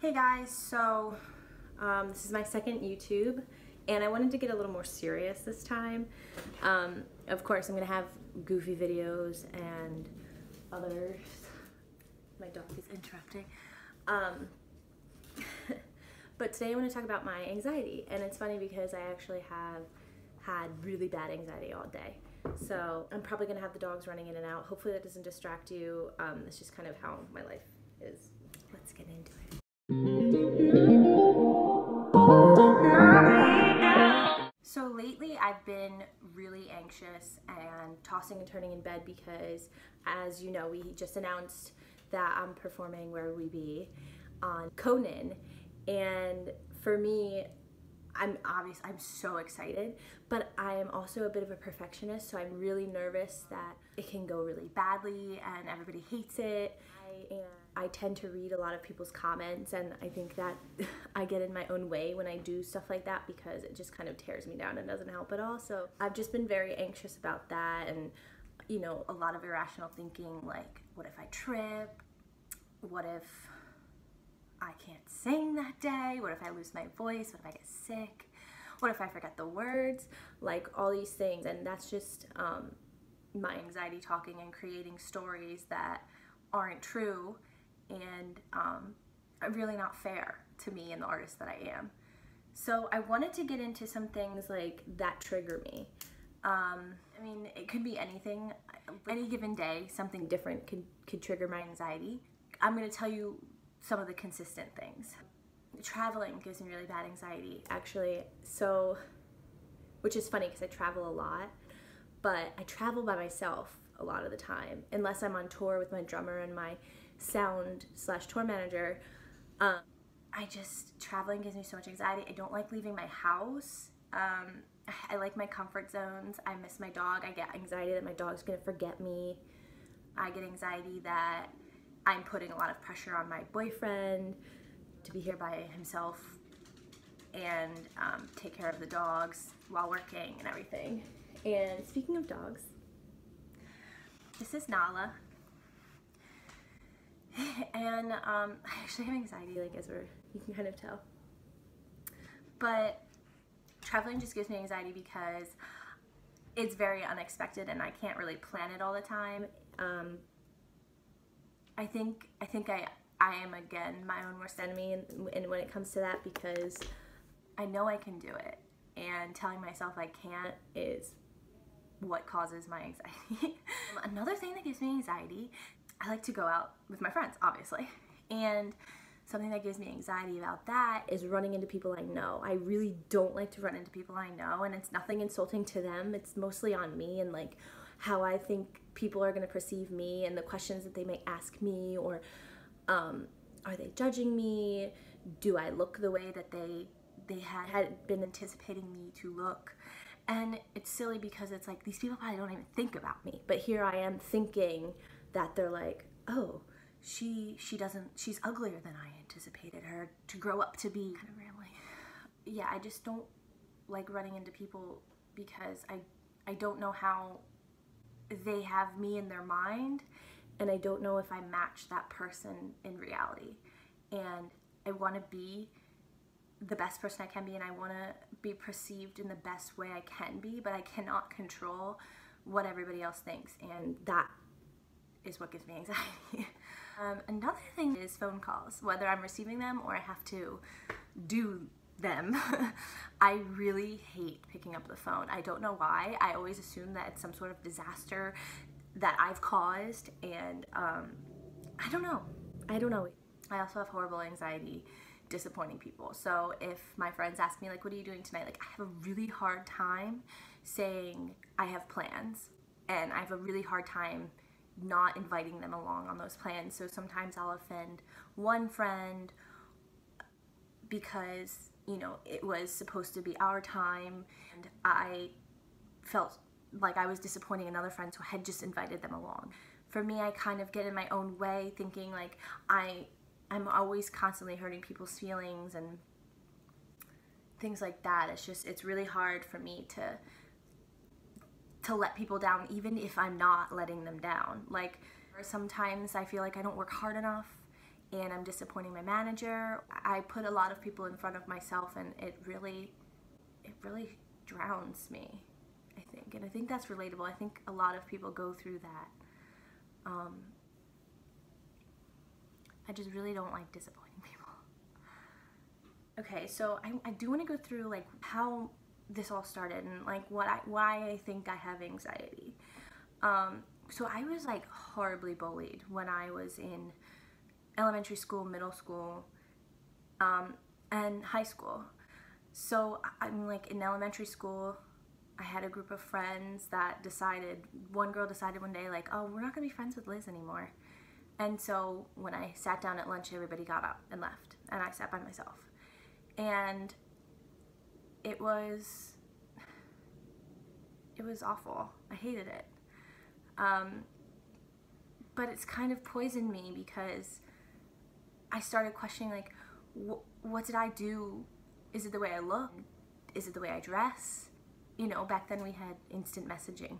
Hey guys, so this is my second YouTube and I wanted to get a little more serious this time. Of course I'm gonna have goofy videos and others. My dog is interrupting. But today I want to talk about my anxiety, and it's funny because I actually have had really bad anxiety all day. So I'm probably gonna have the dogs running in and out. Hopefully that doesn't distract you. It's just kind of how my life is. Let's get into it. So lately I've been really anxious and tossing and turning in bed because, as you know, we just announced that I'm performing Where We Be on Conan, and for me, I'm so excited, but I am also a bit of a perfectionist, so I'm really nervous that it can go really badly and everybody hates it. I tend to read a lot of people's comments, and I think that I get in my own way when I do stuff like that because it just kind of tears me down and doesn't help at all. So I've just been very anxious about that, and you know, a lot of irrational thinking, like what if I trip? What if I can't sing that day? What if I lose my voice? What if I get sick? What if I forget the words? Like all these things, and that's just my anxiety talking and creating stories that aren't true and really not fair to me and the artist that I am. So I wanted to get into some things like that trigger me. I mean, it could be anything. Any given day, something different could trigger my anxiety. I'm going to tell you some of the consistent things. Traveling gives me really bad anxiety, actually. So, which is funny because I travel a lot, but I travel by myself a lot of the time, unless I'm on tour with my drummer and my sound/tour manager. Traveling gives me so much anxiety. I don't like leaving my house. I like my comfort zones. I miss my dog. I get anxiety that my dog's gonna forget me. I get anxiety that I'm putting a lot of pressure on my boyfriend to be here by himself and take care of the dogs while working and everything. And speaking of dogs, this is Nala. And I actually have anxiety, like, you can kind of tell. But traveling just gives me anxiety because it's very unexpected and I can't really plan it all the time. I think I am, again, my own worst enemy and when it comes to that, because I know I can do it, and telling myself I can't is what causes my anxiety. Another thing that gives me anxiety, I like to go out with my friends, obviously, and something that gives me anxiety about that is running into people I know. I really don't like to run into people I know, and it's nothing insulting to them. It's mostly on me and like how I think people are going to perceive me and the questions that they may ask me, or are they judging me? Do I look the way that they had been anticipating me to look? And it's silly because it's like these people probably don't even think about me, but here I am thinking that they're like, oh, she's uglier than I anticipated her to grow up to be. Kind of rambling. Yeah, I just don't like running into people because I don't know how they have me in their mind, and I don't know if I match that person in reality. And I want to be the best person I can be, and I want to be perceived in the best way I can be, but I cannot control what everybody else thinks, and that is what gives me anxiety. Another thing is phone calls, whether I'm receiving them or I have to do them. I really hate picking up the phone. I don't know why. I always assume that it's some sort of disaster that I've caused, and I don't know. I also have horrible anxiety disappointing people. So if my friends ask me, like, what are you doing tonight? Like, I have a really hard time saying I have plans, and I have a really hard time not inviting them along on those plans. So sometimes I'll offend one friend because, you know, it was supposed to be our time, and I felt like I was disappointing another friend, so I had just invited them along. For me, I kind of get in my own way, thinking like I'm always constantly hurting people's feelings and things like that. It's really hard for me to let people down, even if I'm not letting them down. Like, sometimes I feel like I don't work hard enough, and I'm disappointing my manager. I put a lot of people in front of myself, and it really drowns me, I think. And I think that's relatable. I think a lot of people go through that. I just really don't like disappointing people. Okay, so I do want to go through like how this all started and like why I think I have anxiety. So I was like horribly bullied when I was in elementary school, middle school, and high school. So I'm like in elementary school, I had a group of friends that one girl decided one day like, oh, we're not gonna be friends with Liz anymore. And so when I sat down at lunch, everybody got up and left, and I sat by myself. And it was awful. I hated it. But it's kind of poisoned me because I started questioning like, what did I do? Is it the way I look? Is it the way I dress? You know, back then we had instant messaging.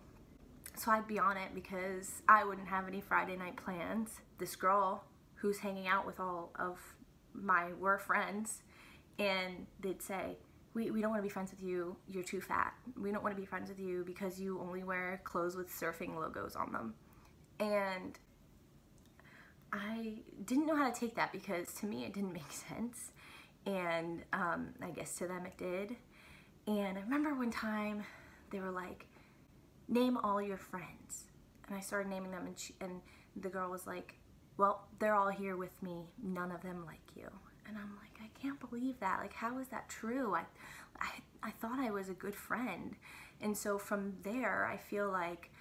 So I'd be on it because I wouldn't have any Friday night plans. This girl who's hanging out with all of my friends, and they'd say, we don't want to be friends with you, you're too fat. We don't want to be friends with you because you only wear clothes with surfing logos on them. And I didn't know how to take that because to me it didn't make sense. And I guess to them it did. And I remember one time they were like, name all your friends. And I started naming them, and the girl was like, well, they're all here with me. None of them like you. And I'm like, I can't believe that. Like, how is that true? I thought I was a good friend. And so from there, I feel like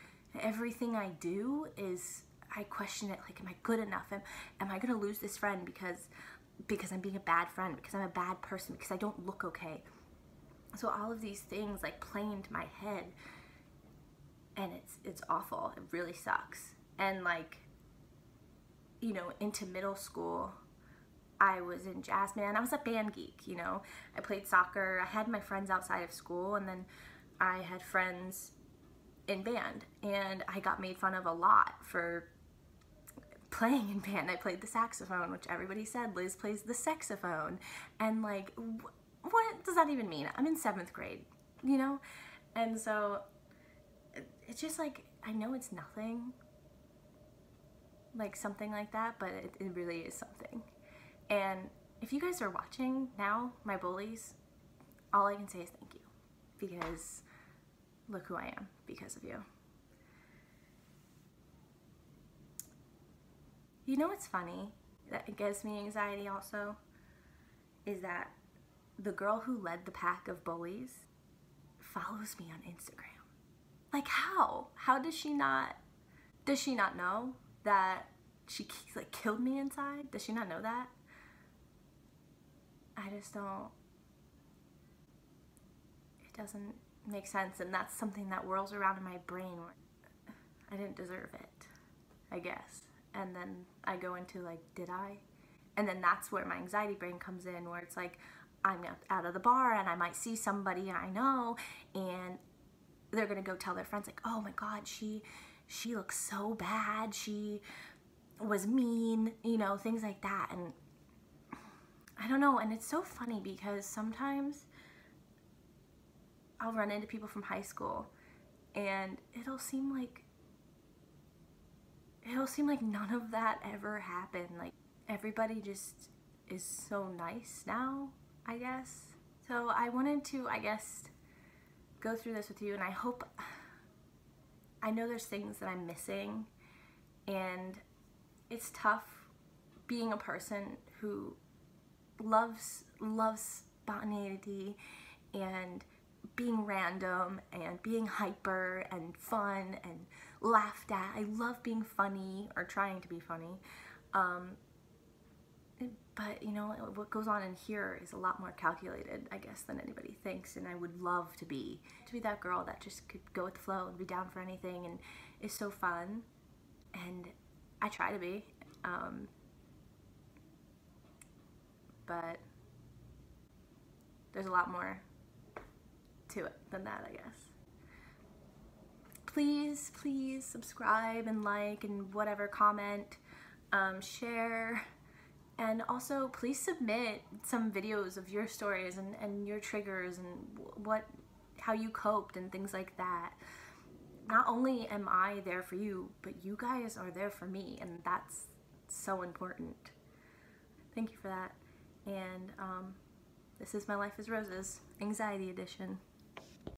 everything I do is, I question it, like, am I good enough? Am I gonna lose this friend because I'm being a bad friend, because I'm a bad person, because I don't look okay? So all of these things like play into my head, and it's awful. It really sucks. And like, you know, into middle school, I was in jazz band. I was a band geek, you know. I played soccer. I had my friends outside of school, and then I had friends in band, and I got made fun of a lot for playing in band. I played the saxophone, which everybody said, Liz plays the saxophone. And like, what does that even mean? I'm in 7th grade, you know? And so it's just like, I know it's nothing, like something like that, but it really is something. And if you guys are watching now, my bullies, all I can say is thank you, because look who I am because of you. You know what's funny that it gives me anxiety also is that the girl who led the pack of bullies follows me on Instagram. Like, how? How does she not know that she like killed me inside? Does she not know that? I just don't, it doesn't make sense, and that's something that whirls around in my brain where I didn't deserve it, I guess. And then I go into like, did I? And then that's where my anxiety brain comes in, where it's like, I'm out of the bar and I might see somebody I know, and they're gonna go tell their friends like, oh my God, she looks so bad, she was mean, you know, things like that. And I don't know, and it's so funny because sometimes I'll run into people from high school and it'll seem like none of that ever happened. Like, everybody just is so nice now, I guess. So I wanted to, I guess, go through this with you, and I know there's things that I'm missing, and it's tough being a person who loves spontaneity and being random and being hyper and fun and laughed at. I love being funny or trying to be funny. But you know, what goes on in here is a lot more calculated, I guess, than anybody thinks. And I would love to be that girl that just could go with the flow and be down for anything and is so fun. And I try to be. But there's a lot more to it than that, I guess. Please subscribe and like and whatever, comment, share, And also, please submit some videos of your stories and your triggers and how you coped and things like that. Not only am I there for you, but you guys are there for me, and that's so important. Thank you for that. And this is My Life is Roses, Anxiety Edition.